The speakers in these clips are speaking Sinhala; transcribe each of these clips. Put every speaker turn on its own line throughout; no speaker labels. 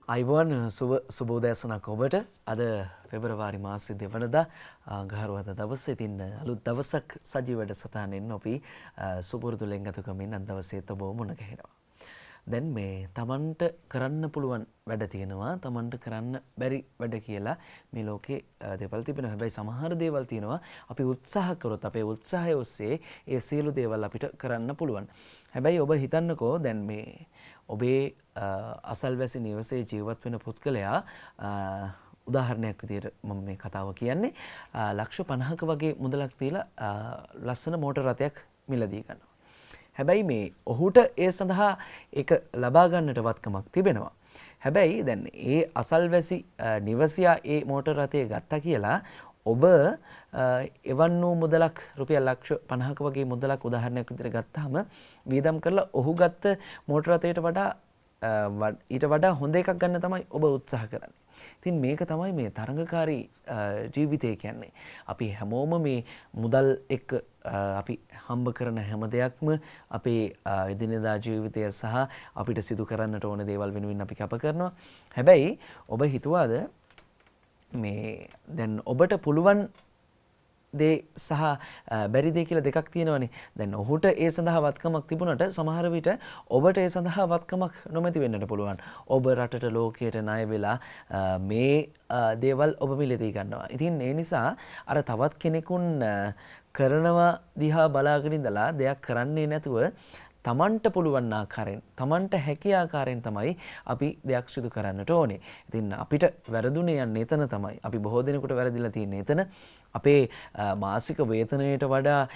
අයිබෝන් සුබෝදෑසනක් ඔබට අද පෙබරවාරි මාසෙ දෙවනදා ගහරුවද දවස් ඉතින් අලුත් දවසක් සජීව වැඩසටහනෙන් අපි සුපුරුදු ලෙන්ගතුකමින් අද දවසේත් ඔබ මුණ ගැහෙනවා. දැන් මේ තමන්ට කරන්න පුළුවන් වැඩ තියෙනවා තමන්ට කරන්න බැරි වැඩ කියලා මේ ලෝකේ දේවල් තිබෙනවා. හැබැයි සමහර දේවල් තියෙනවා අපි උත්සාහ කරොත් අපේ උත්සාහය ඔස්සේ ඒ සියලු දේවල් අපිට කරන්න පුළුවන්. හැබැයි ඔබ හිතන්නකෝ දැන් මේ ඔබේ අසල්වැසි නිවසේ ජීවත් වෙන පුද්ගලයා උදාහරණයක් විදිහට මම මේ කතාව කියන්නේ ලක්ෂ 50ක වගේ මුදලක් දීලා ලස්සන මෝටර රථයක් මිලදී ගන්නවා. හැබැයි මේ ඔහුට ඒ සඳහා ඒක ලබා ගන්නට වත්කමක් තිබෙනවා. හැබැයි දැන් ඒ අසල්වැසි නිවසියා ඒ මෝටර රථය ගත්තා කියලා ඔබ එවන් වූ මුදලක් රුපියල් ලක්ෂ 50ක වගේ මුදලක් උදාහරණයක් විදිහට ගත්තාම වියදම් කරලා ඔහු ගත්ත මෝටර රථයට වඩා ඊට වඩා හොඳ එකක් ගන්න තමයි ඔබ උත්සාහ කරන්නේ. ඉතින් මේක තමයි මේ තරඟකාරී ජීවිතය කියන්නේ. අපි හැමෝම මේ මුදල් එක්ක අපි හම්බ කරන හැම දෙයක්ම අපේ එදිනෙදා ජීවිතය සහ අපිට සිදු කරන්නට ඕන දේවල් වෙනුවෙන් අපි කැප කරනවා. හැබැයි ඔබ හිතුවාද මේ දැන් ඔබට පුළුවන් දේ සහ බැරි දේ කියලා දෙකක් තියෙනවනේ. දැන් ඔහුට ඒ සඳහා වත්කමක් තිබුණට සමහර විට ඔබට ඒ සඳහා වත්කමක් නොමැති වෙන්නට පුළුවන්. ඔබ රටට ලෝකයට ණය වෙලා මේ දේවල් ඔබ මිලදී ගන්නවා. ඉතින් ඒ නිසා අර තවත් කෙනෙකුන් කරනවා දිහා බලාගෙන ඉඳලා දෙයක් කරන්නේ නැතුව තමන්ට පුළුවන් ආකාරයෙන් තමන්ට හැකි ආකාරයෙන් තමයි අපි දෙයක් සිදු කරන්නට ඕනේ. ඉතින් අපිට වැරදුනේ යන්නේ එතන තමයි. අපි බොහෝ දෙනෙකුට වැරදිලා තියෙන්නේ එතන. අපේ මාසික වේතනයට වඩා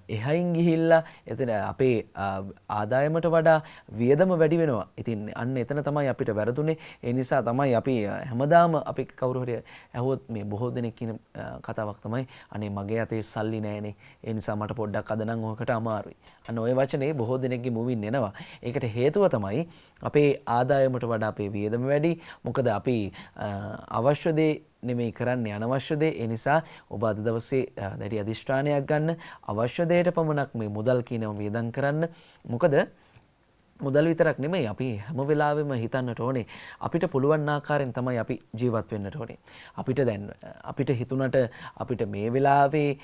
එහයින් ගිහිල්ලා එතන අපේ ආදායමට වඩා වියදම වැඩි වෙනවා. ඉතින් අන්න එතන තමයි අපිට වැරදුනේ. ඒ නිසා තමයි අපි හැමදාම අපි කවුරු හරි ඇහුවොත් මේ බොහෝ දෙනෙක් කියන කතාවක් තමයි අනේ මගේ අතේ සල්ලි නැහැනේ. ඒ නිසා මට පොඩ්ඩක් අද නම් ඔකට අමාරුයි. අන්න ওই වචනේ බොහෝ දෙනෙක්ගේ මුවින් එනවා. ඒකට හේතුව තමයි අපේ ආදායමට වඩා අපේ වියදම වැඩි. මොකද අපි අවශ්‍ය දේ නෙමෙයි කරන්නේ අනවශ්‍ය දේ. ඒ නිසා ඔබ අද දවසේ දැඩි අධිෂ්ඨානයක් ගන්න. අවශ්‍ය දෙයට පමණක් මේ මුදල් කියනම වියදම් කරන්න. මොකද මුදල් විතරක් නෙමෙයි අපි හැම වෙලාවෙම හිතන්නට ඕනේ අපිට පුළුවන් ආකාරයෙන් තමයි අපි ජීවත් වෙන්නට ඕනේ. අපිට දැන් අපිට හිතුණට අපිට මේ වෙලාවේ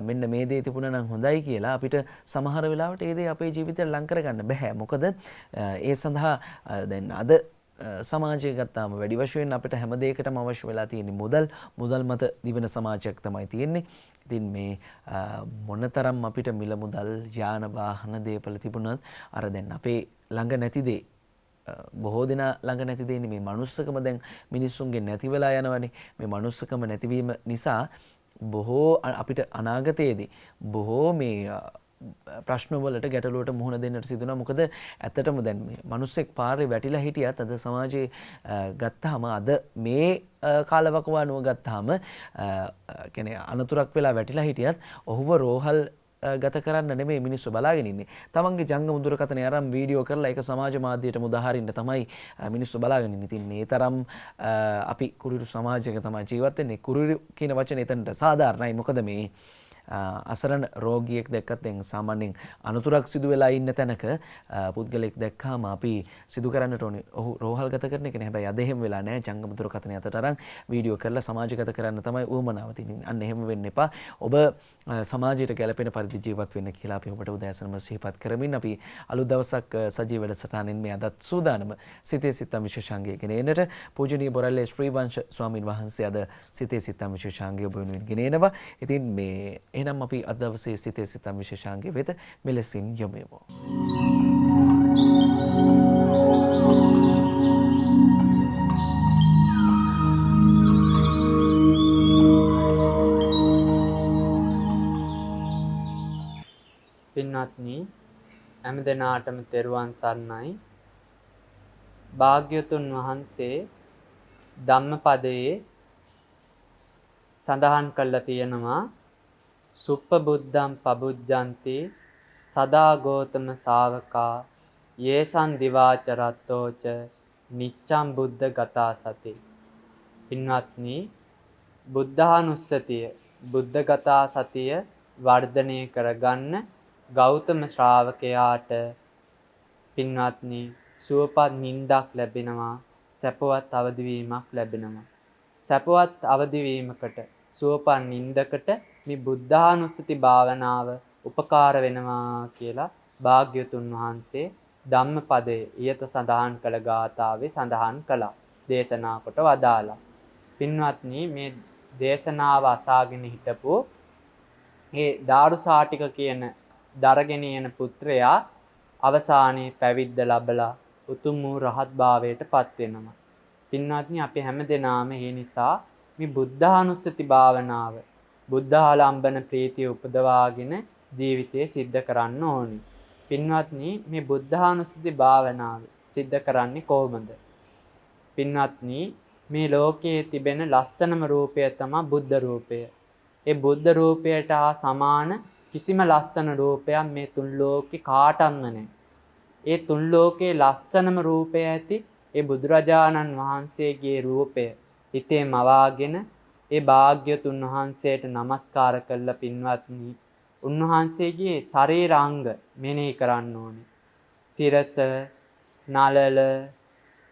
මෙන්න මේ දේ තිබුණා නම් හොඳයි කියලා අපිට සමහර වෙලාවට ඒ දේ අපේ ජීවිතයට ලං කරගන්න බෑ. මොකද ඒ සඳහා දැන් අද සමාජය ගත්තාම වැඩි වශයෙන් අපිට හැම දෙයකටම අවශ්‍ය වෙලා තියෙන්නේ මුදල් මත දිවෙන සමාජයක් තමයි තියෙන්නේ. ඉතින් මේ මොනතරම් අපිට මිල මුදල් යාන වාහන දේපල තිබුණත් අර දැන් අපේ ළඟ නැති දේ බොහෝ දෙනා ළඟ නැති දෙන්නේ මේ මනුස්සකම දැන් මිනිස්සුන්ගෙන් නැති වෙලා යනවනේ. මේ මනුස්සකම නැතිවීම නිසා බොහෝ අපිට අනාගතයේදී බොහෝ මේ ප්‍රශ්න වලට ගැටලුවට මුහුණ දෙන්නට සිදු වෙනවා. මොකද ඇත්තටම දැන් මේ මිනිස්සෙක් පාරේ වැටිලා හිටියත් අද සමාජයේ ගත්තාම අද මේ කාලවකවානුව ගත්තාම කියන්නේ අනතුරක් වෙලා වැටිලා හිටියත් ඔහුව රෝහල් ගත කරන්න නෙමෙයි මිනිස්සු බලාගෙන ඉන්නේ. තමන්ගේ ජංගම දුරකථනය අරන් වීඩියෝ කරලා ඒක සමාජ මාධ්‍යයට මුදාහරින්න තමයි මිනිස්සු බලාගෙන ඉන්නේ. ඉතින් මේ තරම් අපි කුරිරු සමාජයක තමයි ජීවත් වෙන්නේ. කුරිරු කියන වචනේ එතනට සාධාරණයි. මොකද මේ අසරණ රෝගියෙක් දැක්කත් දැන් සාමාන්‍යයෙන් අනතුරක් සිදු වෙලා ඉන්න තැනක පුද්ගලෙක් දැක්කාම අපි සිදු කරන්නට ඕනේ ඔහු රෝහල්ගත කරන එක නේ. හැබැයි අද එහෙම වෙලා නැහැ. ජංගම දුරකථනය අතට අරන් වීඩියෝ කරලා සමාජගත කරන්න තමයි උවමනාව තියෙන්නේ. අන්න එහෙම වෙන්න එපා. ඔබ සමාජයට ගැළපෙන පරිදි ජීවත් වෙන්න කියලා අපි ඔබට උදෑසනම සිහිපත් කරමින් අපි අලුත් දවසක් සජීව වැඩසටහනින් මේ අදත් සූදානම සිතේ සිතම් විශේෂාංගය ගෙන එන්නට පූජනීය බොරැල්ලේ ශ්‍රීවංශ ස්වාමින් වහන්සේ අද සිතේ සිතම් විශේෂාංගය ඔබ වෙනුවෙන් ගෙන එනවා. ඉතින් මේ එහෙනම් අපි අද දවසේ සිතේ සිතම් විශේෂාංගය වෙත මෙලෙසින් යොමු වෙමු.
පින්වත්නි හැම දිනාටම තෙරුවන් සරණයි. භාග්‍යවතුන් වහන්සේ ධම්මපදයේ සඳහන් කරලා තියෙනවා සුප්පබුද්ධං පබුජ්ජಂತಿ සදා ගෝතම ශාවකා යේසං දිවාචරත්තෝච නිච්ඡං බුද්ධ ගතා සති. පින්වත්නි බුද්ධානුස්සතිය බුද්ධ ගතා සතිය වර්ධනය කරගන්න ගෞතම ශ්‍රාවකයාට පින්වත්නි සුවපත් නින්දක් ලැබෙනවා සැපවත් අවදිවීමක් ලැබෙනවා. සැපවත් අවදිවීමකට සුවපන් නින්දකට මේ බුද්ධානුස්සති භාවනාව උපකාර වෙනවා කියලා භාග්‍යවතුන් වහන්සේ ධම්මපදයේ ඊයත සඳහන් කළ ගාථාවේ සඳහන් කළා. දේශනා කොට වදාලා. පින්වත්නි මේ දේශනාව අසාගෙන හිටපු මේ දාරුසාටික කියන දරගෙනියන පුත්‍රයා අවසානයේ පැවිද්ද ලැබලා උතුම් වූ රහත් භාවයට පත් වෙනවා. පින්වත්නි අපි හැමදෙනාම මේ නිසා මේ බුද්ධානුස්සති භාවනාව බුද්ධාලම්බන ප්‍රීතිය උපදවාගෙන ජීවිතේ සිද්ධ කරන්න ඕනි. පින්වත්නි මේ බුද්ධානුස්සති භාවනාව සිද්ධ කරන්නේ කොහොමද? පින්වත්නි මේ ලෝකයේ තිබෙන ලස්සනම රූපය තමයි බුද්ධ රූපය. ඒ බුද්ධ රූපයට හා සමාන කිසිම ලස්සන රූපයක් මේ තුන් ලෝකේ කාටවත් නැහැ. ඒ තුන් ලෝකේ ලස්සනම රූපය ඇති ඒ බුදුරජාණන් වහන්සේගේ රූපය හිතේ මවාගෙන ඒ භාග්‍යතුන් වහන්සේට නමස්කාර කළ පින්වත්නි උන්වහන්සේගේ ශරීරාංග මෙනෙහි කරන්න ඕනේ. සිරස, නළල,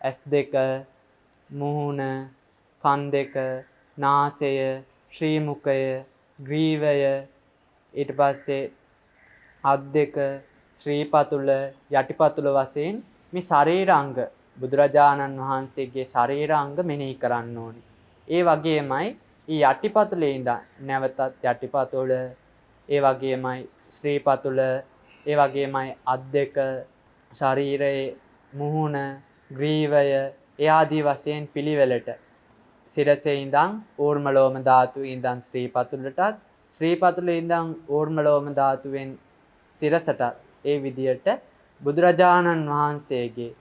ඇස් දෙක, මුහුණ, කන් දෙක, නාසය, ශ්‍රී මුඛය, ග්‍රීවය, ඊට පස්සේ අත් දෙක, ශ්‍රී පතුල, යටිපතුල වශයෙන් මේ ශරීරාංග බුදුරජාණන් වහන්සේගේ ශරීරාංග මෙනෙහි කරන්න ඕනේ. ඒ වගේමයි ඊ යටිපතුලේ ඉඳන් නැවතත් යටිපතුල, ඒ වගේමයි ශ්‍රී පතුල, ඒ වගේමයි අත් දෙක, ශරීරයේ මුහුණ, ග්‍රීවය, ඒ ආදී වශයෙන් පිළිවෙලට සිරසේ ඉඳන් ඌර්මලෝම ධාතුවේ ඉඳන් ශ්‍රී පතුලටත්, ශ්‍රී පතුලේ ඉඳන් ඌර්මලෝම ධාතුවෙන් සිරසට ඒ විදියට බුදුරජාණන් වහන්සේගේ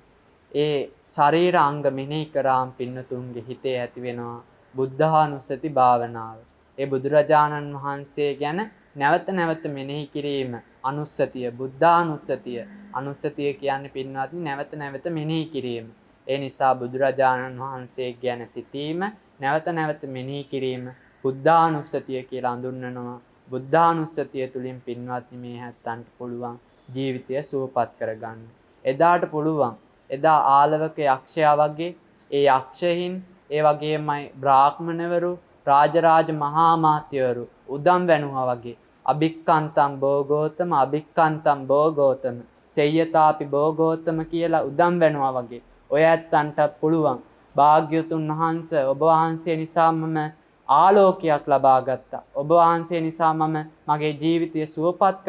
ඒ ශරීර අංග මෙනෙහි කරාම් පින්නතුන්ගේ හිතේ ඇති වෙනවා බුද්ධානුස්සති භාවනාව. ඒ බුදුරජාණන් වහන්සේ ගැන නැවත නැවත මෙනෙහි කිරීම අනුස්සතිය, බුද්ධානුස්සතිය. අනුස්සතිය කියන්නේ පින්වත්නි නැවත නැවත මෙනෙහි කිරීම. ඒ නිසා බුදුරජාණන් වහන්සේ ගැන සිතීම, නැවත නැවත මෙනෙහි කිරීම බුද්ධානුස්සතිය කියලා හඳුන්වනවා. බුද්ධානුස්සතිය තුලින් පින්වත්නි මේ හැත්තන්ට පුළුවන් ජීවිතය සුවපත් කරගන්න. එදාට පුළුවන් එදා ආලවක යක්ෂයා වගේ ඒ යක්ෂයින්, ඒ වගේමයි බ්‍රාහ්මණවරු, රාජරාජ මහා මාත්‍යවරු උදම් වැනුවා වගේ අභික්කන්තම් භෝගෝතම, අභික්කන්තම් භෝගෝතම, සෙය්‍යතාපි භෝගෝතම කියලා උදම් වැනුවා වගේ ඔය ඇත්තන්ට පුළුවන් භාග්‍යතුන් වහන්සේ ඔබ වහන්සේ නිසා මම ආලෝකයක් ලබා ගත්තා. ඔබ වහන්සේ නිසා මම මගේ ජීවිතය සුවපත්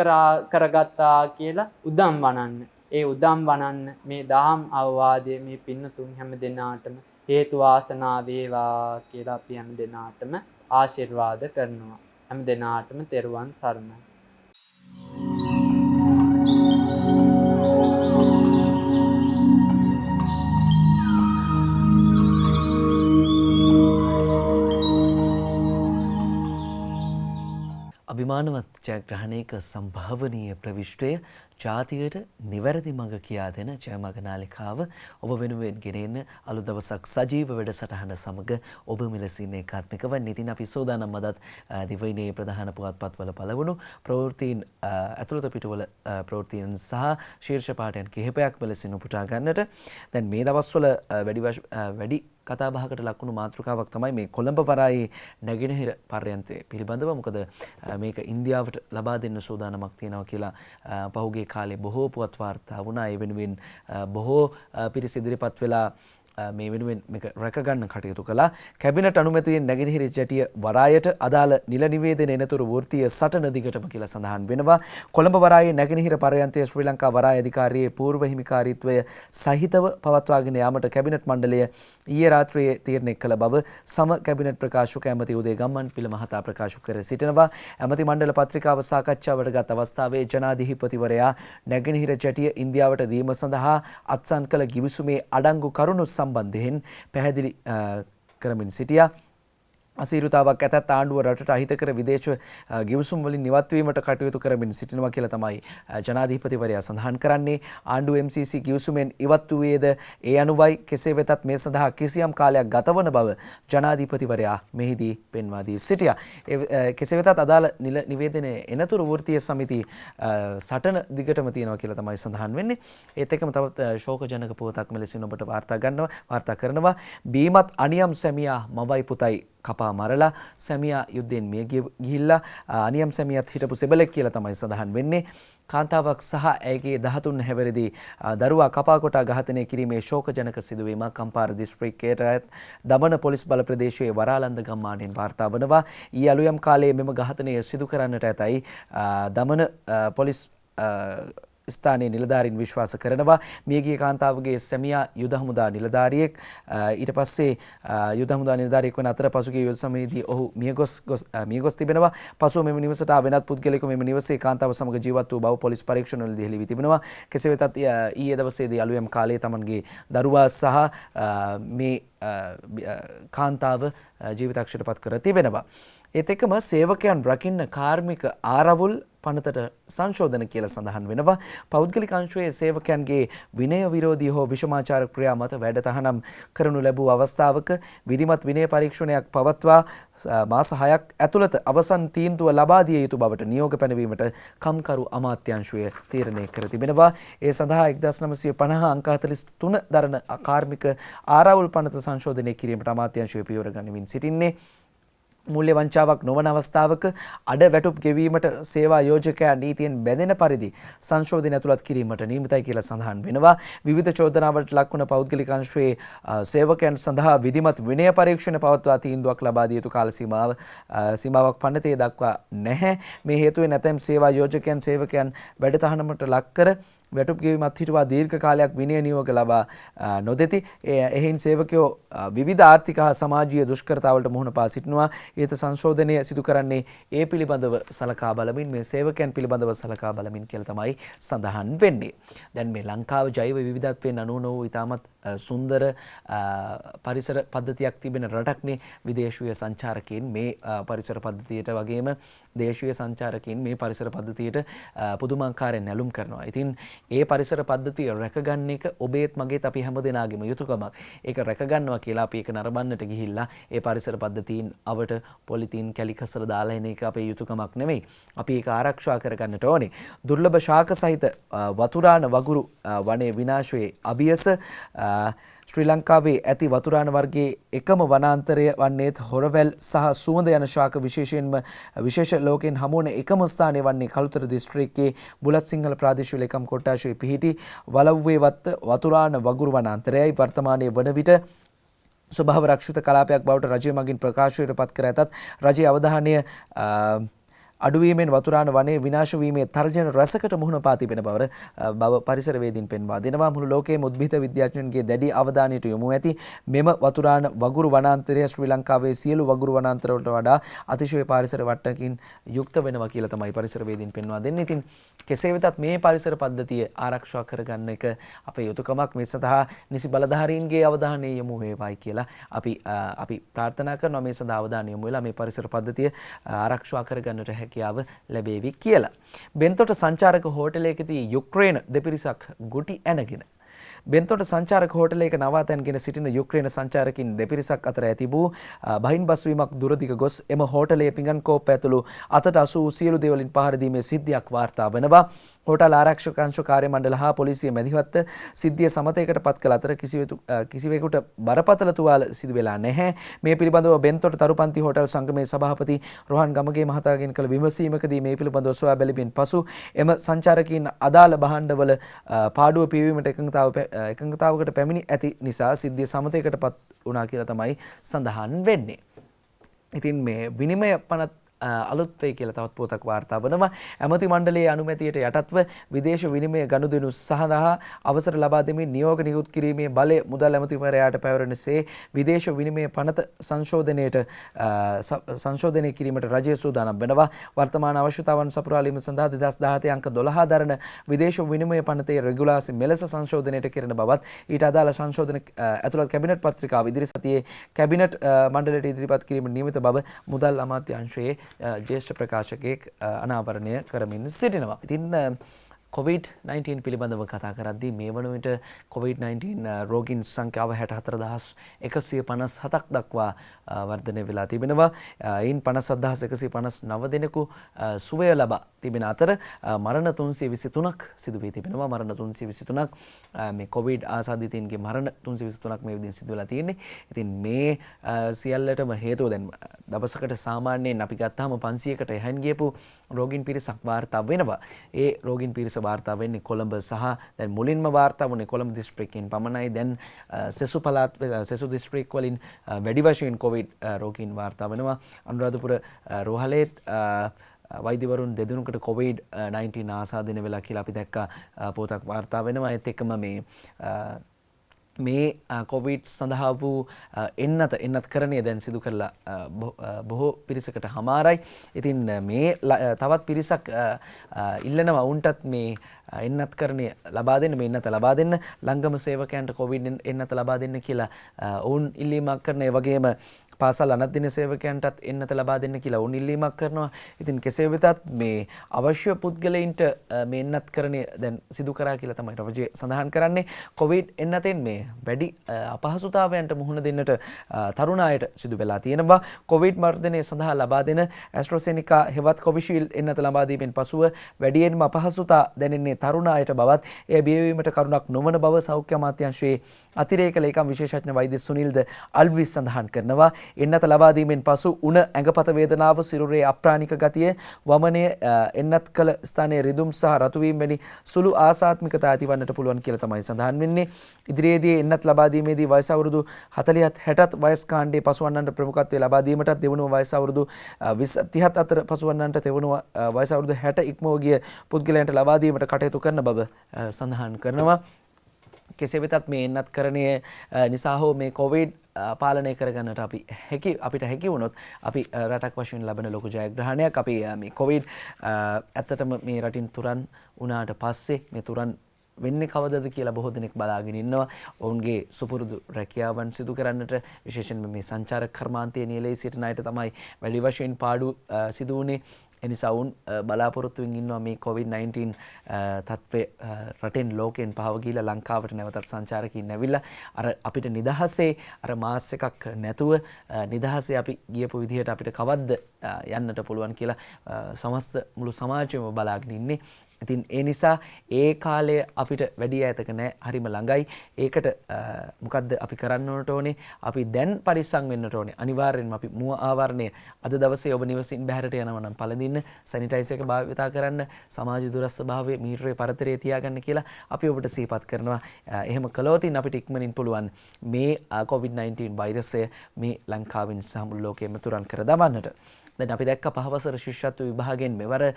කරගත්තා කියලා උදම් වනන්න. ඒ උදම් වනන්න මේ දහම් අවවාදයේ මේ පින්නතුන් හැම දෙනාටම හේතු වාසනා වේවා කියලා අපි හැම දෙනාටම ආශිර්වාද කරනවා. හැම දෙනාටම තෙරුවන් සරණයි.
අභිමානවත් ජයග්‍රහණයක සම්භාවනීය ප්‍රවිෂ්ටය ජාතියට නිවැරදි මඟ කියා දෙන ජයමග නාලිකාව ඔබ වෙනුවෙන් ගෙනෙන්න අලුත් දවසක් සජීව වැඩසටහන සමග ඔබ මෙලෙසින් ඒකාත්මික වන්නේ. ඉතින් අපි සෝදානම් අදත් දිවයිනේ ප්‍රධාන පුවත්පත්වල පළවුණු ප්‍රවෘත්තීන් ඇතුළත පිටුවල ප්‍රවෘත්තීන් සහ ශීර්ෂ පාඨයන් කිහිපයක් මෙලෙසින් උපුටා ගන්නට දැන් මේ දවස්වල වැඩි කතා බහකට ලක්වුණු මාතෘකාවක් තමයි මේ කොළඹ වරායේ නැගෙනහිර පර්යන්තය පිළිබඳව. මොකද මේක ඉන්දියාවට ලබා දෙන්න සූදානමක් තියෙනවා කියලා පහුගිය කාලේ බොහෝ පුවත් වාර්තා වුණා. ඒ වෙනුවෙන් බොහෝ පිරිස ඉදිරිපත් වෙලා මේ වෙනුවෙන් මේක රැකගන්න කටයුතු කළා. කැබිනට් අනුමැතියෙන් නැගෙනහිර ජැටිය වරායට අදාළ නිල නිවේදන එනතුරු වෘත්තීය සටන දිගටම කියලා සඳහන් වෙනවා. කොළඹ වරායේ නැගෙනහිර පර්යන්තයේ ශ්‍රී ලංකා වරාය අධිකාරියේ පූර්ව හිමිකාරීත්වය සහිතව පවත්වාගෙන යාමට කැබිනට් මණ්ඩලය ඊයේ රාත්‍රියේ තීරණය කළ බව සම කැබිනට් ප්‍රකාශක ඇමති උදේ ගම්මන්පිල මහතා ප්‍රකාශ කර සිටිනවා. ඇමති මණ්ඩල පත්‍රිකාව සාකච්ඡාවට ගත් අවස්ථාවේ ජනාධිපතිවරයා නැගෙනහිර ජැටිය ඉන්දියාවට දීම සඳහා අත්සන් කළ ගිවිසුමේ අඩංගු කරුණු සම්බන්ධයෙන් පැහැදිලි කරමින් සිටියා. අසීරුතාවක් ඇතත් ආණ්ඩුව රටට අහිතකර විදේශ ගිවිසුම් වලින් නිවත්වීමට කටයුතු කරමින් සිටිනවා කියලා තමයි ජනාධිපතිවරයා සඳහන් කරන්නේ. ආණ්ඩුව MCC ගිවිසුමෙන් ඉවත් වූයේද ඒ අනුවයි. කෙසේ වෙතත් මේ සඳහා කිසියම් කාලයක් ගතවන බව ජනාධිපතිවරයා මෙහිදී පෙන්වා දී සිටියා. කෙසේ වෙතත් අදාළ නිවේදනයේ එනතුරු වෘත්තීය සමිති සටන දිගටම තියෙනවා කියලා තමයි සඳහන් වෙන්නේ. ඒත් එක්කම තවත් ශෝකජනක පුවතක් මෙලෙසින් ඔබට වාර්තා කරනවා. බීමත් අනියම් සැමියා මවයි පුතයි කපා මරලා සැමියා යුද්ධයෙන් මිය ගිහිල්ලා අනියම් සැමියාත් හිටපු සෙබලෙක් කියලා තමයි සඳහන් වෙන්නේ. කාන්තාවක් සහ ඇයගේ 13 හැවිරිදි දරුවා කපා කොටා ඝාතනය කිරීමේ ශෝකජනක සිදුවීමක් අම්පාර දිස්ත්‍රික්කයේ දමන පොලිස් බල ප්‍රදේශයේ වරාලන්ද ගම්මානයෙන් වාර්තා වනවා. ඊ අලුයම් කාලයේ මෙම ඝාතනය සිදු කරන්නට ඇතයි දමන පොලිස් ස්ථානයේ නිලධාරීන් විශ්වාස කරනවා. මියගිය කාන්තාවගේ සැමියා යුද හමුදා නිලධාරියෙක්. ඊට පස්සේ යුද හමුදා නිලධාරියෙක් වන අතර පසුගිය යුද සමයේදී ඔහු මියගොස් තිබෙනවා. පසුව මෙම නිවසට වෙනත් පුද්ගලයෙකු මෙම නිවසේ කාන්තාව සමග ජීවත් වූ බව පොලිස් පරීක්ෂණවලදී හෙළි වී තිබෙනවා. කෙසේ වෙතත් ඊයේ දවසේදී අලුයම් කාලයේ තමන්ගේ දරුවා සහ මේ කාන්තාව ජීවිතක්ෂයට පත් කර තිබෙනවා. ඒත් එක්කම සේවකයන් රකින්න කාර්මික ආරවුල් පනතට සංශෝධන කියලා සඳහන් වෙනවා. පෞද්ගලික අංශයේ සේවකයන්ගේ විනය විරෝධී හෝ විෂමාචාර ක්‍රියා මත වැඩතහනම් කරනු ලැබූ අවස්ථාවක විධිමත් විනය පරීක්ෂණයක් පවත්වා මාස 6ක් ඇතුළත අවසන් තීන්දුව ලබා දිය යුතු බවට නියෝග පැනවීමට කම්කරු අමාත්‍යාංශය තීරණය කර තිබෙනවා. ඒ සඳහා 1950 අංක 43 දරන කාර්මික ආරවුල් පනත සංශෝධනය කිරීමට අමාත්‍යාංශය පියවර ගනිමින් සිටින්නේ. මූල්‍ය වංචාවක් නොවන අවස්ථාවක අඩ වැටුප් ගෙවීමට සේවා යෝජකයා නීතියෙන් බැඳෙන පරිදි සංශෝධන ඇතුළත් කිරීමට නියමිතයි කියලා සඳහන් වෙනවා. විවිධ චෝදනාවලට ලක්වන පෞද්ගලික අංශයේ සේවකයන් සඳහා විධිමත් විනය පරීක්ෂණ පවත්වා තීන්දුවක් ලබා දිය යුතු කාල සීමාවක් පනතේ දක්වා නැහැ. මේ හේතුවෙන් ඇතැම් සේවා යෝජකයන් සේවකයන් වැඩතහනමට ලක් කර වැටුප් ගෙවීමත් හිටුවා දීර්ඝ කාලයක් විනය නියෝග ලබා නොදෙති. එහෙයින් සේවකයෝ විවිධ ආර්ථික හා සමාජීය දුෂ්කරතාවලට මුහුණ පා සිටිනවා. ඊට සංශෝධනය සිදු කරන්නේ ඒ පිළිබඳව සලකා බලමින් මේ සේවකයන් පිළිබඳව සලකා බලමින් කියලා තමයි සඳහන් වෙන්නේ. දැන් මේ ලංකාව ජෛව විවිධත්වයෙන් අනුන වූ ඉතාමත් සුන්දර පරිසර පද්ධතියක් තිබෙන රටක්නේ. විදේශීය සංචාරකයන් මේ පරිසර පද්ධතියට වගේම දේශීය සංචාරකයන් මේ පරිසර පද්ධතියට පුදුමාකාරයෙන් නැලුම් කරනවා. ඉතින් ඒ පරිසර පද්ධතිය රැකගන්න එක ඔබේත් මගේත් අපි හැමදෙනාගේම යුතුයකමක්. ඒක රැකගන්නවා කියලා අපි ඒක නරඹන්නට ගිහිල්ලා ඒ පරිසර පද්ධතීන් අවට පොලිතීන් කැලි කසල දාලා එන එක අපේ යුතුයකමක් නෙමෙයි. අපි ඒක ආරක්ෂා කරගන්නට ඕනේ. දුර්ලභ ශාක සහිත වතුරාන වගුරු වනයේ විනාශයේ අභියස ශ්‍රී ලංකාවේ ඇති වතුරාන වර්ගයේ එකම වනාන්තරය වන්නේත් හොරවැල් සහ සුවඳ යන ශාක විශේෂයෙන්ම විශේෂ ලෝකෙන් හමුවන එකම ස්ථානය වන්නේ කළුතර දිස්ත්‍රික්කයේ බුලත් සිංහල ප්‍රාදේශීය ලේකම් කොට්ටාශයේ පිහිටි වලව්වේ වතුරාන වගුරු වනාන්තරයයි. වර්තමානයේ වන විට ස්වභාව රක්ෂිත කලාපයක් බවට රජය මගින් ප්‍රකාශයට පත් කර ඇතත් රජයේ අවධානය අඩුවීමෙන් වතුරාන වනයේ විනාශ වීමේ තර්ජන රසකට මුහුණ පා තිබෙන බව පරිසරවේදීන් පෙන්වා දෙනවා. මුළු ලෝකයේම උද්භිද විද්‍යාඥයන්ගේ දැඩි අවධානයට යොමු ඇති මෙම වතුරාන වගුරු වනාන්තරය ශ්‍රී ලංකාවේ සියලු වගුරු වනාන්තරවලට වඩා අතිශය පරිසර වට්ටකින් යුක්ත වෙනවා කියලා තමයි පරිසරවේදීන් පෙන්වා දෙන්නේ. ඉතින් කෙසේ වෙතත් මේ පරිසර පද්ධතිය ආරක්ෂා කරගන්න එක අපේ යුතුයකමක්. මේ සඳහා නිසි බලධාරීන්ගේ අවධානය යොමු වේවායි කියලා අපි ප්‍රාර්ථනා කරනවා. මේ සඳහා අවධානය යොමු වෙලා මේ පරිසර පද්ධතිය ආරක්ෂා කරගන්නට හැකියාව ලැබේවි කියලා. බෙන්තොට සංචාරක හෝටලයකදී යුක්‍රේන දෙපිරිසක් ගුටි ඇනගෙන බෙන්තොට සංචාරක හෝටලයක නවාතැන්ගෙන සිටින යුක්‍රේන සංචාරකින් දෙපිරිසක් අතර ඇති වූ බහින් බස්වීමක් දුරදිග ගොස් එම හෝටලයේ පිඟන් කෝප්ප ඇතුළු අතට අසූ සියලු දේවලින් පහර දීමේ සිද්ධියක් වාර්තා වනවා. හෝටල් ආරක්ෂක අංශ කාර්ය මණ්ඩල හා පොලිසිය මැදිහත්ව සිද්ධිය සමතයකට පත් කළ අතර කිසිවෙකුට බරපතල තුවාල සිදු වෙලා නැහැ. මේ පිළිබඳව බෙන්තොට තරුපන්ති හෝටල් සංගමේ සභාපති රොහන් ගමගේ මහතාගෙන් කළ විමසීමකදී මේ පිළිබඳව සොයා බැලීමෙන් පසු එම සංචාරකීන් අදාළ භාණ්ඩවල පාඩුව පියවීමට එකඟතාවකට පැමිණි ඇති නිසා සිද්ධිය සමතයකට පත් වුණා කියලා තමයි සඳහන් වෙන්නේ. ඉතින් මේ විනිමය පනත් අලුත් වෙයි කියලා තවත් පුවතක් වාර්තා වනවා. ඇමති මණ්ඩලයේ අනුමැතියට යටත්ව විදේශ විනිමය ගනුදෙනු සඳහා අවසර ලබා දෙමින් නියෝග නිකුත් කිරීමේ බලය මුදල් ඇමතිවරයාට පැවරෙනසේ විදේශ විනිමය පනත සංශෝධනය කිරීමට රජය සූදානම් වෙනවා. වර්තමාන අවශ්‍යතාවන් සපුරාලීම සඳහා 2017 අංක 12 දරන විදේශ විනිමය පනතේ රෙගුලාසි මෙලෙස සංශෝධනයට කෙරෙන බවත් ඊට අදාළ සංශෝධන ඇතුළත් කැබිනට් පත්‍රිකාව ඉදිරි සතියේ කැබිනට් මණ්ඩලයට ඉදිරිපත් කිරීම නියමිත බව මුදල් අමාත්‍යාංශයේ ජ්‍යෙෂ්ඨ ප්‍රකාශකයෙක් අනාවරණය කරමින් සිටිනවා. ඉතින් COVID-19 පිළිබඳව කතා කරද්දී මේ වන විට COVID-19 රෝගීන් සංඛ්‍යාව 64157ක් දක්වා වර්ධනය වෙලා තිබෙනවා. එයින් 57159 දෙනෙකු සුවය ලබා තිබෙන අතර මරණ 323ක් සිදු වී තිබෙනවා. මරණ 323ක් මේ COVID ආසාදිතයින්ගේ මරණ 323ක් මේ විදිහින් සිදු වෙලා තියෙන්නේ. ඉතින් මේ සියල්ලටම හේතුව දැන් දවසකට සාමාන්‍යයෙන් අපි ගත්තාම 500කට එහායින් ගියපු රෝගීන් පිරිසක් වාර්තා වෙනවා. ඒ රෝගීන් පිරිස වාර්තා වෙන්නේ කොළඹ සහ දැන් මුලින්ම වාර්තා වුණේ කොළඹ දිස්ත්‍රික්කයෙන් පමණයි. දැන් සෙසු පළාත් සෙසු දිස්ත්‍රික්ක වලින් වැඩි වශයෙන් COVID රෝගීන් වාර්තා වෙනවා. අනුරාධපුර රෝහලේත් වෛද්‍යවරුන් දෙදෙනෙකුට COVID-19 ආසාදනය වෙලා කියලා අපි දැක්කා පොතක් වාර්තා වෙනවා. ඒත් එක්කම මේ COVID සඳහා වූ එන්නත් කරණය දැන් සිදු කරලා බොහෝ පිරිසකට හමාරයි. ඉතින් මේ තවත් පිරිසක් ඉල්ලනවා උන්ටත් මේ එන්නත් කරණය ලබා දෙන්න, මේ එන්නත ලබා දෙන්න, ලංගම සේවකයන්ට COVID එන්නත ලබා දෙන්න කියලා ඔවුන් ඉල්ලීමක් කරන. ඒ වගේම පාසල් අනධ්‍යයන සේවකයන්ටත් එන්නත ලබා දෙන්න කියලා ඔවුන් ඉල්ලීමක් කරනවා. ඉතින් කෙසේ වෙතත් මේ අවශ්‍ය පුද්ගලයින්ට මේ එන්නත් කරණය දැන් සිදු කරා කියලා තමයි රජය සඳහන් කරන්නේ. COVID එන්නතෙන් මේ වැඩි අපහසුතාවයන්ට මුහුණ දෙන්නට තරුණ අයට සිදු වෙලා තියෙනවා. COVID මර්ධනය සඳහා ලබා දෙන ඇස්ට්‍රොසෙනිකා හෙවත් කොවිෂීල්ඩ් එන්නත ලබා දීමෙන් පසුව වැඩියෙන්ම අපහසුතා දැනෙන්නේ තරුණ අයට බවත් එය බියවීමට කරුණක් නොවන බව සෞඛ්‍ය අමාත්‍යාංශයේ අතිරේක ලේකම් විශේෂඥ වෛද්‍ය සුනිල්ද අල්විස් සඳහන් කරනවා. එන්නත ලබා දීමෙන් පසු උණ ඇඟපත වේදනාව, සිරුරේ අප්‍රාණික ගතිය, වමනය, එන්නත් කළ ස්ථානයේ රිදුම් සහ රතු වීම වැනි සුළු ආසාත්මිකතා ඇතිවන්නට පුළුවන් කියලා තමයි සඳහන් වෙන්නේ. ඉදිරියේදී එන්නත් ලබා දීමේදී වයස අවුරුදු 40ත් 60ත් වයස් කාණ්ඩයේ පසුවන්නන්ට ප්‍රමුඛත්වය ලබා දීමටත් දෙවනුව වයස අවුරුදු 20 30ත් අතර පසුවන්නන්ට දෙවනුව වයස අවුරුදු 60 ඉක්මව ගිය පුද්ගලයන්ට ලබා දීමට කටයුතු කරන බව සඳහන් කරනවා. කෙසේ වෙතත් මේ එන්නත් කරණය නිසා හෝ මේ COVID පාලනය කරගන්නට අපිට හැකි වුණොත් අපි රටක් වශයෙන් ලබන ලොකු ජයග්‍රහණයක්. අපි මේ COVID ඇත්තටම මේ රටින් තුරන් වුණාට පස්සේ මේ තුරන් වෙන්නේ කවදද කියලා බොහෝ දෙනෙක් බලාගෙන ඉන්නවා. ඔවුන්ගේ සුපුරුදු රැකියාවන් සිදු කරන්නට විශේෂයෙන්ම මේ සංචාරක කර්මාන්තයේ නියැලී සිටින අයට තමයි වැඩි වශයෙන් පාඩු සිදු වුණේ. එනිසා වුන් බලාපොරොත්තුවෙන් ඉන්නවා මේ COVID-19 තත්ත්වය රටෙන් ලෝකයෙන් පහව ගිහිලා ලංකාවට නැවතත් සංචාරකයින් ඇවිල්ලා අර අපිට නිදහසේ අර මාස් එකක් නැතුව නිදහසේ අපි ගියපු විදිහට අපිට කවද්ද යන්නට පුළුවන් කියලා සමස්ත මුළු සමාජයම බලාගෙන ඉන්නේ. ඉතින් ඒ නිසා ඒ කාලය අපිට වැඩි ඈතක නැහැ, හරිම ළඟයි. ඒකට මොකද්ද අපි කරන්න ඕනේ? අපි දැන් පරිස්සම් වෙන්නට ඕනේ. අනිවාර්යෙන්ම අපි මුව ආවරණය අද දවසේ ඔබ නිවසින් බැහැරට යනවා නම් පළඳින්න, සැනිටයිසර් එක භාවිතා කරන්න, සමාජ දුරස්ථ භාවයේ මීටරේ පරතරයේ තියාගන්න කියලා අපි ඔබට සිහිපත් කරනවා. එහෙම කළොත් අපිට ඉක්මනින් පුළුවන් මේ COVID-19 වෛරසය මේ ලංකාවෙන් සහ මුළු ලෝකෙම තුරන් කර දමන්නට. දැන් අපි දැක්ක පහවසර ශිෂ්‍යත්ව විභාගයෙන් මෙවර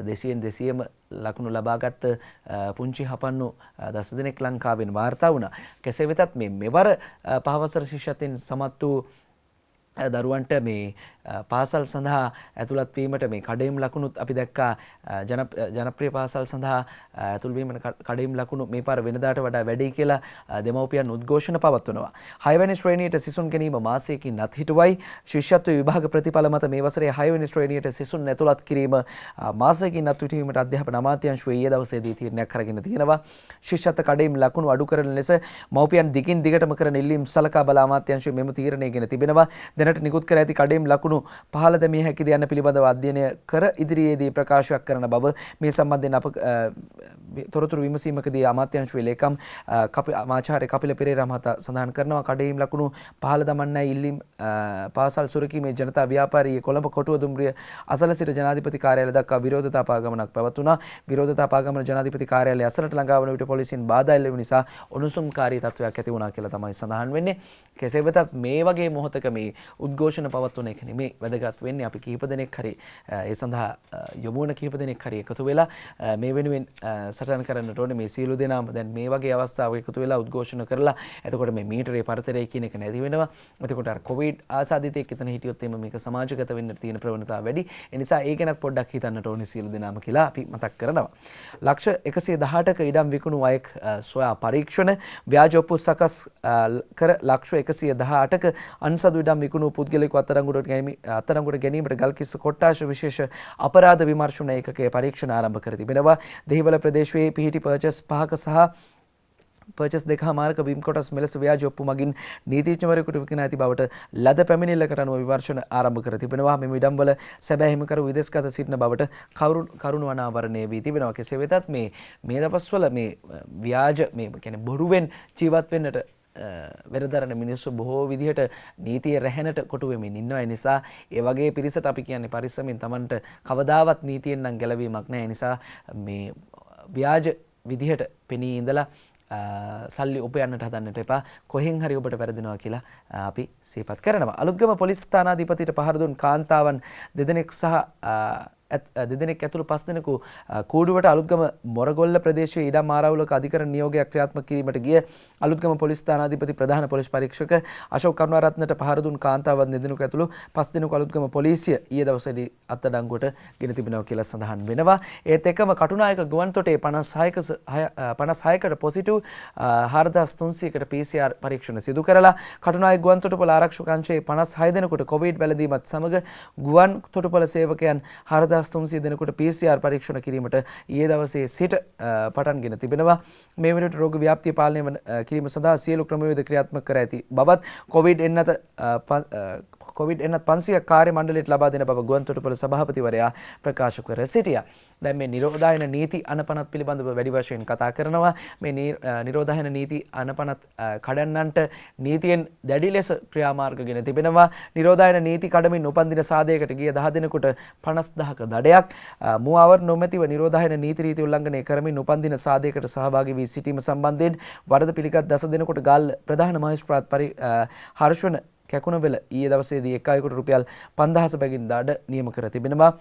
200ම ලකුණු ලබාගත් පුංචි හපන්නු 10 දෙනෙක් ලංකාවෙන් වාර්තා වුණා. කෙසේ වෙතත් මෙවර පහවසර ශිෂ්‍යත්වයෙන් සමත් වූ දරුවන්ට මේ පාසල් සඳහා ඇතුළත් වීමට මේ කඩේම් ලකුණුත් අපි දැක්කා. ජනප්‍රිය පාසල් සඳහා ඇතුල් වීමට කඩේම් ලකුණු මේ පාර වෙනදාට වඩා වැඩි කියලා දෙමව්පියන් උද්ඝෝෂණ පවත්වනවා. 6 වෙනි ශ්‍රේණියට සිසුන් ගැනීම මාසයකින් අත්හිටුවයි. ශිෂ්‍යත්ව විභාග ප්‍රතිඵල මත මේ වසරේ 6 වෙනි ශ්‍රේණියට සිසුන් ඇතුළත් කිරීම මාසයකින් අත්හිටුවීමට අධ්‍යාපන අමාත්‍යාංශය ඊයේ දවසේදී තීරණයක් අරගෙන තියෙනවා. ශිෂ්‍යත්ව කඩේම් ලකුණු අඩු කරන ලෙස මව්පියන් දිගින් දිගටම කරන ඉල්ලීම් සලකා බලා අමාත්‍යාංශය මෙම තීරණය ගෙන තිබෙනවා. දැනට නිකුත් කර ඇති කඩේම් ලකුණු පහළ දැමිය හැකිද යන්න පිළිබඳව අධ්‍යයනය කර ඉදිරියේදී ප්‍රකාශයක් කරන බව මේ සම්බන්ධයෙන් අප තොරතුරු විමසීමකදී අමාත්‍යාංශයේ ලේකම් ආචාර්ය කපිල පෙරේරා මහතා සඳහන් කරනවා. කඩේම් ලකුණු පහළ දමන්නයි ඉල්ලීම් පාසල් සුරකීමේ ජනතා ව්‍යාපාරී කොළඹ කොටුව දුම්රිය අසල සිට ජනාධිපති කාර්යාලය දක්වා විරෝධතා පාගමනක් පැවතුණා. විරෝධතා පාගමන ජනාධිපති කාර්යාලය අසලට ළඟා වන විට පොලිසියෙන් බාධා එල්ල වූ නිසා උණුසුම්කාරී තත්ත්වයක් ඇති වුණා කියලා තමයි සඳහන් වෙන්නේ. කෙසේ වෙතත් මේ වගේ මොහොතක මේ උද්ඝෝෂණ පවත්වන එක නෙමෙයි මේ වැදගත් වෙන්නේ අපි කීප දෙනෙක් හරි ඒ සඳහා යොමු වන කීප දෙනෙක් හරි එකතු වෙලා මේ වෙනුවෙන් සටහන් කරන්නට ඕනේ. මේ සියලු දෙනාම දැන් මේ වගේ අවස්ථාවක එකතු වෙලා උද්ඝෝෂණ කරලා එතකොට මේ මීටරේ පරතරය කියන එක නැති වෙනවා. එතකොට අර කොවිඩ් ආසාදිතයෙක් එතන හිටියොත් එimhe මේක සමාජගත වෙන්න තියෙන ප්‍රවණතාව වැඩි. ඒ නිසා ඒ ගැනත් පොඩ්ඩක් හිතන්නට ඕනේ සියලු දෙනාම කියලා අපි මතක් කරනවා. ලක්ෂ 118ක ඉඩම් විකුණු අයෙක් සොයා පරීක්ෂණ ව්‍යාජ ඔප්පු සකස් කර ලක්ෂ 118ක අන්සතු ඉඩම් විකුණු පුද්ගලයෙකු අත්අඩංගුවට ගැනීමට ගල්කිස්ස කොට්ටාශ විශේෂ අපරාධ විමර්ශන ඒකකයේ පරීක්ෂණ ආරම්භ කර තිබෙනවා. දෙහිවල ප්‍රදේශයේ පිහිටි පර්චස් 5ක සහ පර්චස් 2 බිම් කොටස් මෙලෙස ව්‍යාජ ඔප්පු මගින් නීතිඥවරයෙකුට විකිණා ඇති බවට ලද පැමිණිල්ලකට අනුව විමර්ශන ආරම්භ කර තිබෙනවා. මෙම ඉඩම්වල සැබෑ හිමිකරු විදේශගත සිටින බවට කරුණු අනාවරණය වී තිබෙනවා. කෙසේ වෙතත් මේ දවස්වල මේ ව්‍යාජ මේ කියන්නේ බොරුවෙන් ජීවත් වෙන්නට වෙරදරන මිනිස්සු බොහෝ විදිහට නීතිය රැහැනට කොටු වෙමින් ඉන්නවා. ඒ නිසා ඒ වගේ පිරිසට අපි කියන්නේ පරිස්සමින් Tamanට කවදාවත් නීතියෙන් නම් ගැලවීමක් නැහැ. ඒ නිසා මේ ව්‍යාජ විදිහට පෙනී ඉඳලා සල්ලි උපයන්නට හදන්නට එපා. කොහෙන් හරි ඔබට වැරදිනවා කියලා අපි සිහිපත් කරනවා. අලුත්ගම පොලිස් ස්ථානාධිපතිට පහර දුන් කාන්තාවන් දෙදෙනෙක් සහ දෙදෙනෙක් ඇතුළු 5 දෙනෙකු කූඩුවට අලුත්ගම මොරගොල්ල ප්‍රදේශයේ ඉඩම් ආරවුලක අධිකරණ නියෝගයක් ක්‍රියාත්මක කිරීමට ගිය අලුත්ගම පොලිස් ස්ථානාධිපති ප්‍රධාන පොලිස් පරීක්ෂක අශෝක් කරුණාරත්නට පහර දුන් කාන්තාවන් දෙදෙනෙකු ඇතුළු 5 දෙනෙකු අලුත්ගම පොලිසිය ඊයේ දවසේදී අත්අඩංගුවට ගෙන තිබෙනවා කියලා සඳහන් වෙනවා. ඒත් එක්කම කටුනායක ගුවන්තොටේ 56කට පොසිටිව් 4300කට PCR පරීක්ෂණ සිදු කරලා කටුනායක ගුවන්තොටුපළ ආරක්ෂක අංශයේ 56 දෙනෙකුට කොවිඩ් වැළඳීමත් සමග ගුවන් තොටුපළ සේවකයන් 4300 දෙනෙකුට PCR පරීක්ෂණ කිරීමට ඊයේ දවසේ සිට පටන්ගෙන තිබෙනවා. මේ වෙනකොට රෝග ව්‍යාප්තිය පාලනය කිරීම සඳහා සියලු ක්‍රමවේද ක්‍රියාත්මක කර ඇති බවත් කොවිඩ් එන්නත 500ක් කාර්ය මණ්ඩලයට ලබා දෙන බව ගුවන්තොටුපළ සභාපතිවරයා ප්‍රකාශ කර සිටියා. දැන් මේ නිරෝධායන නීති අනපනත් පිළිබඳව වැඩි වශයෙන් කතා කරනවා. මේ නිරෝධායන නීති අනපනත් කඩන්නන්ට නීතියෙන් දැඩි ලෙස ක්‍රියාමාර්ග ගෙන තිබෙනවා. නිරෝධායන නීති කඩමින් උපන්දින සාදයකට ගිය 10 දෙනෙකුට 50000ක දඩයක්, මුවවර නොමැතිව නිරෝධායන නීති රීති උල්ලංඝනය කරමින් උපන්දින සාදයකට සහභාගී වී සිටීම සම්බන්ධයෙන් වරද පිළිගත් 10 දෙනෙකුට ගාල්ල ප්‍රධාන මහේස්ත්‍රාත් හර්ෂවන කැකුණවෙල ඊයේ දවසේදී එක් අයෙකුට රුපියල් 5000 බැගින් දඩ නියම කර තිබෙනවා.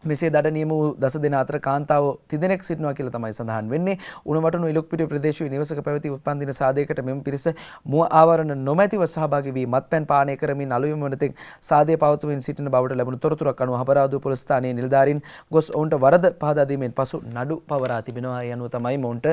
මෙසේ දඩ නියම වූ 10 දෙනා අතර කාන්තාවෝ 30 දෙනෙක් සිටිනවා කියලා තමයි සඳහන් වෙන්නේ. උණවටුණු ඉලුක්පිටිය ප්‍රදේශයේ නිවසක පැවති උත්පන්දින සාදයකට මෙම පිරිස මුව ආවරණ නොමැතිව සහභාගී වී මත්පැන් පානය කරමින් අලුයම වනතෙක් සාදය පවත්වමින් සිටින බවට ලැබුණු තොරතුරක් අනුව හබරාදුව පොලිස් ස්ථානයේ නිලධාරීන් ගොස් ඔවුන්ට වරද පහදා දීමෙන් පසු නඩු පවරා තිබෙනවා. ඒ අනුව තමයි මොවුන්ට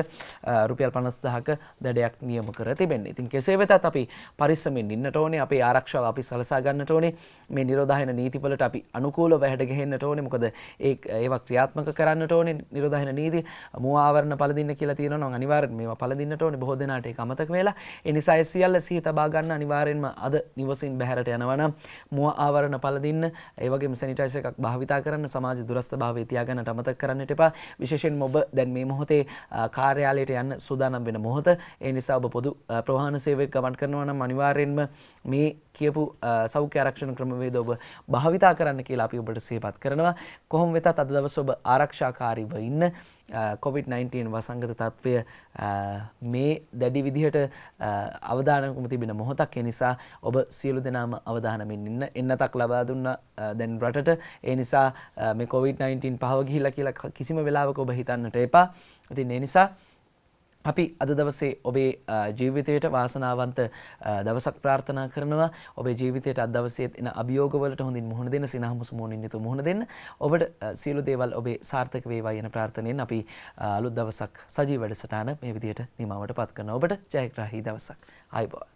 රුපියල් 50000ක දඩයක් නියම කර තිබෙන්නේ. ඉතින් කෙසේ වෙතත් අපි පරිස්සමින් ඉන්නට ඕනේ. අපේ ආරක්ෂාව අපි සලසා ගන්නට ඕනේ. මේ නිරෝධායන නීතිවලට අපි අනුකූලව හැඩ ගැහෙන්නට ඕනේ. මොකද ඒවා ක්‍රියාත්මක කරන්නට ඕනේ. නිරෝධායන නීති මුව ආවරණ පළදින්න කියලා තියෙනවා නම් අනිවාර්යෙන් මේවා පළදින්නට ඕනේ. බොහෝ දෙනාට ඒක අමතක වෙලා. ඒ නිසා ඒ සියල්ල සිහි තබා ගන්න අනිවාර්යෙන්ම අද නිවසින් බැහැරට යනවා නම් මුව ආවරණ පළදින්න, ඒ වගේම සැනිටයිසර් එකක් භාවිතා කරන්න, සමාජ දුරස්ථභාවය තියාගන්නට අමතක කරන්නට එපා. විශේෂයෙන්ම ඔබ දැන් මේ මොහොතේ කාර්යාලයට යන්න සූදානම් වෙන මොහොත. ඒ නිසා ඔබ පොදු ප්‍රවාහන සේවයක් ගමන් කරනවා නම් අනිවාර්යෙන්ම මේ කියපු සෞඛ්‍ය ආරක්ෂණ ක්‍රමවේද ඔබ භාවිතා කරන්න කියලා අපි ඔබට සිහිපත් කරනවා. කොහොම වෙතත් අද දවසේ ඔබ ආරක්ෂාකාරීව ඉන්න. COVID-19 වසංගත තත්ත්වය මේ දැඩි විදිහට අවදානමක් තිබෙන මොහොතක්. ඒ නිසා ඔබ සියලු දෙනාම අවදානමින් ඉන්න. එන්නතක් ලබා දුන්න දැන් රටට. ඒ නිසා මේ COVID-19 පහව ගිහිලා කියලා කිසිම වෙලාවක ඔබ හිතන්නට එපා. ඉතින් ඒ නිසා අපි අද දවසේ ඔබේ ජීවිතයට වාසනාවන්ත දවසක් ප්‍රාර්ථනා කරනවා. ඔබේ ජීවිතයට අද දවසේ එන අභියෝගවලට හොඳින් මුහුණ දෙන්න, සිනහමුසු මුහුණින් යුතුව මුහුණ දෙන්න. ඔබට සියලු දේවල් ඔබේ සාර්ථක වේවා යන ප්‍රාර්ථනාවෙන් අපි අලුත් දවසක් සජීව වැඩසටහන මේ විදිහට නිමවටපත් කරනවා. ඔබට ජයග්‍රාහී දවසක්. ආයුබෝවන්.